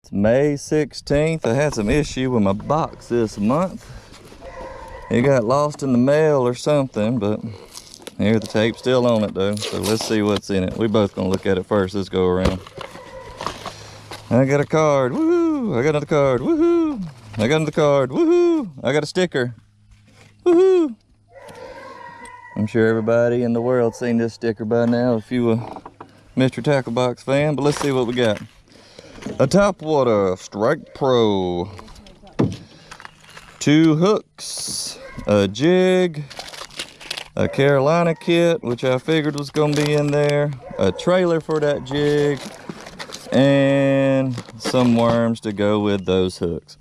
It's May 16th. I had some issue with my box this month. It got lost in the mail or something, but here, the tape's still on it though. So let's see what's in it. We both gonna look at it first this go around. I got a card, woohoo! I got another card, woohoo! I got another card, woohoo! I got a sticker, woohoo! I'm sure everybody in the world's seen this sticker by now if you a Mr. Tackle Box fan, but let's see what we got. A topwater Strike Pro, 2 hooks, a jig, a Carolina kit, which I figured was going to be in there, a trailer for that jig, and some worms to go with those hooks.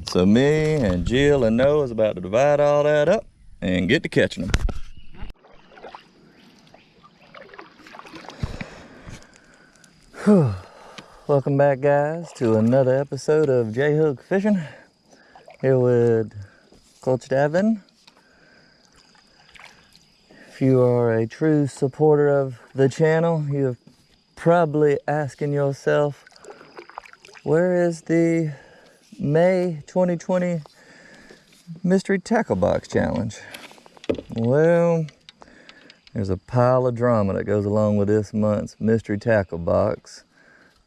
So me and Jill and Noah is about to divide all that up and get to catching them. Whew. Welcome back, guys, to another episode of J-Hook Fishing. Here with Coach Davin. If you are a true supporter of the channel, you're probably asking yourself, where is the May 2020 Mystery Tackle Box Challenge? Well, there's a pile of drama that goes along with this month's Mystery Tackle Box.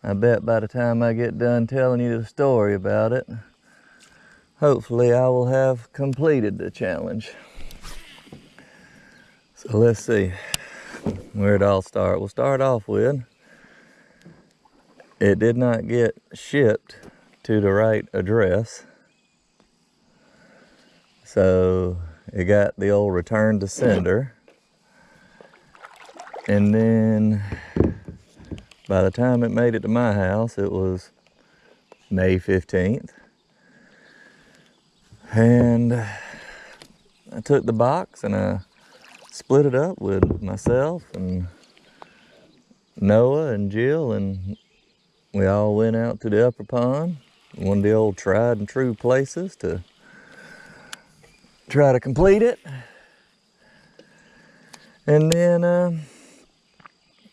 I bet by the time I get done telling you the story about it, hopefully I will have completed the challenge. So let's see where it all starts. We'll start off with, it did not get shipped to the right address. So it got the old return to sender. And then by the time it made it to my house, it was May 15th. And I took the box and I split it up with myself and Noah and Jill, and we all went out to the upper pond, one of the old tried and true places to try to complete it. And then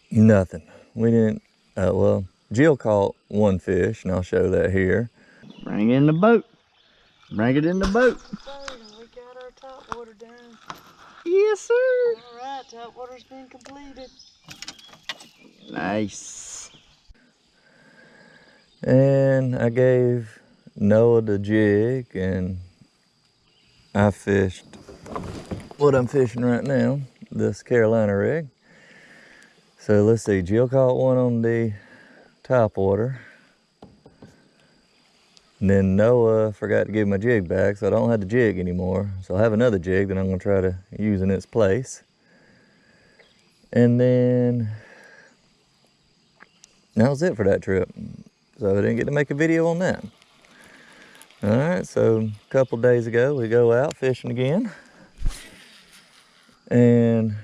nothing. We didn't, well, Jill caught one fish, and I'll show that here. Bring in the boat. Bring it in the boat. We got our top water done. Yes, sir. All right, top water's been completed. Nice. And I gave Noah the jig, and I fished what I'm fishing right now, this Carolina rig. So let's see, Jill caught one on the top water. And then Noah forgot to give my jig back, so I don't have the jig anymore. So I have another jig that I'm gonna try to use in its place. And then that was it for that trip. So I didn't get to make a video on that. All right, so a couple days ago, we go out fishing again. And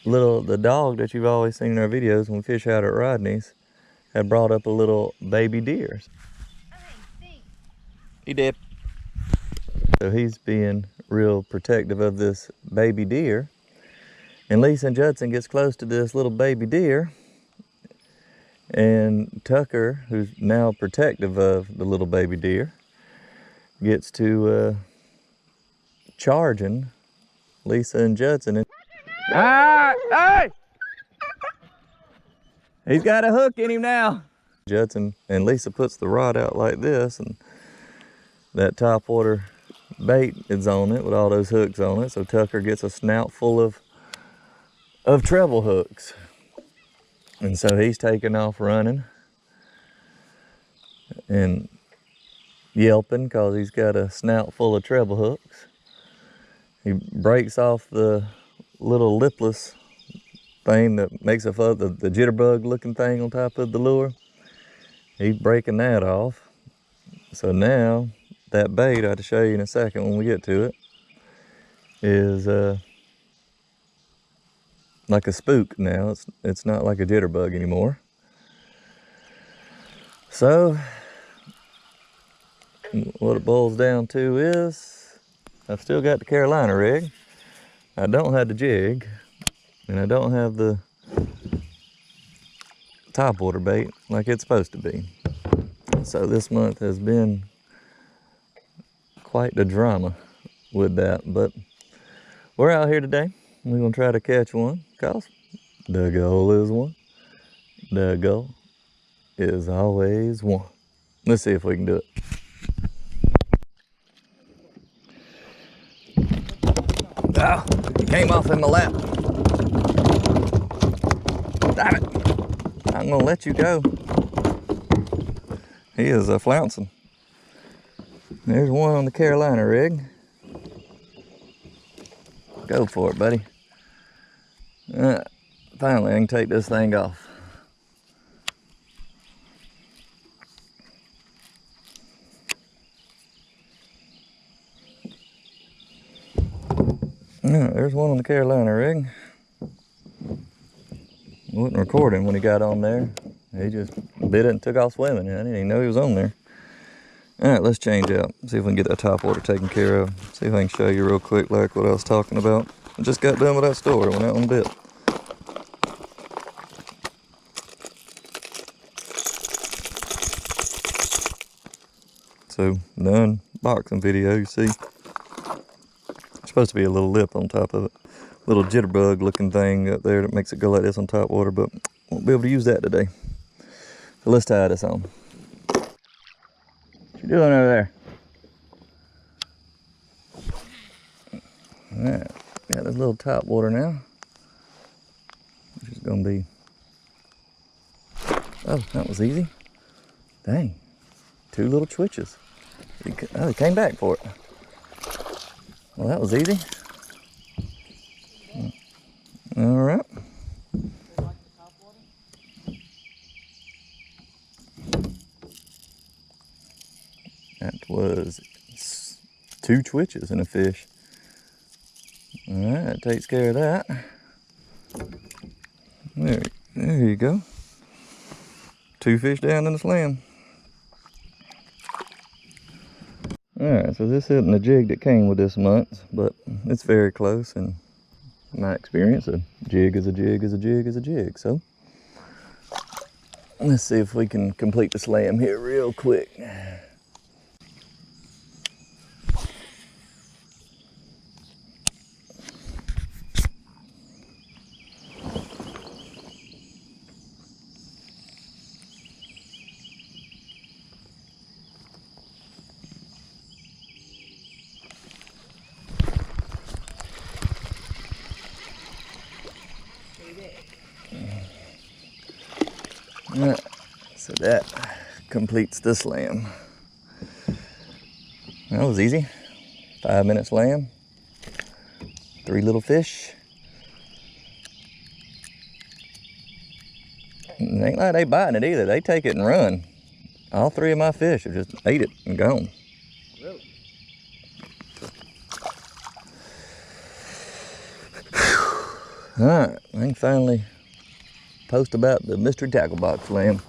the dog that you've always seen in our videos when we fish out at Rodney's had brought up a little baby deer. He did. So he's being real protective of this baby deer. And Lisa and Judson gets close to this little baby deer. And Tucker, who's now protective of the little baby deer, gets to charging Lisa and Judson. Ah, hey! He's got a hook in him now. Judson and Lisa puts the rod out like this, and that topwater bait is on it with all those hooks on it. So Tucker gets a snout full of treble hooks. And so he's taking off running and yelping because he's got a snout full of treble hooks. He breaks off the little lipless thing that makes up of the jitterbug looking thing on top of the lure. He's breaking that off. So now that bait, I'll show you in a second when we get to it, is like a spook now. It's not like a jitterbug anymore. So what it boils down to is I've still got the Carolina rig. I don't have the jig, and I don't have the topwater bait like it's supposed to be. So this month has been quite the drama with that, but we're out here today. We're gonna try to catch one, cause the goal is one. The goal is always one. Let's see if we can do it. Oh, he came off in my lap. Damn it. I'm gonna let you go. He is flouncing. There's one on the Carolina rig. Go for it, buddy. Finally, I can take this thing off. There's one on the Carolina rig. Wasn't recording when he got on there. He just bit it and took off swimming. I didn't even know he was on there. All right, let's change out. See if we can get that topwater taken care of. See if I can show you real quick like what I was talking about. I just got done with that story when that one bit. So, done boxing video, you see. Supposed to be a little lip on top of it. Little jitterbug looking thing up there that makes it go like this on top water, but won't be able to use that today. So let's tie this on. What you doing over there? Alright, got this little top water now. Which is gonna be, oh, that was easy. Dang, 2 little twitches. Oh, he came back for it. Well, that was easy. All right. That was 2 twitches in a fish. All right, that takes care of that. There you go. 2 fish down in the slam. Alright, so this isn't the jig that came with this month, but it's very close, and in my experience, a jig is a jig is a jig is a jig. So let's see if we can complete the slam here real quick. So that completes the slam. That was easy. 5-minute slam. 3 little fish. It ain't like they biting it either. They take it and run. All 3 of my fish have just ate it and gone. Really? All right, I can finally post about the mystery tackle box slam.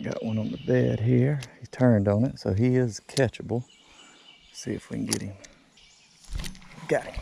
Got one on the bed here. He turned on it, so he is catchable. See if we can get him. Got him.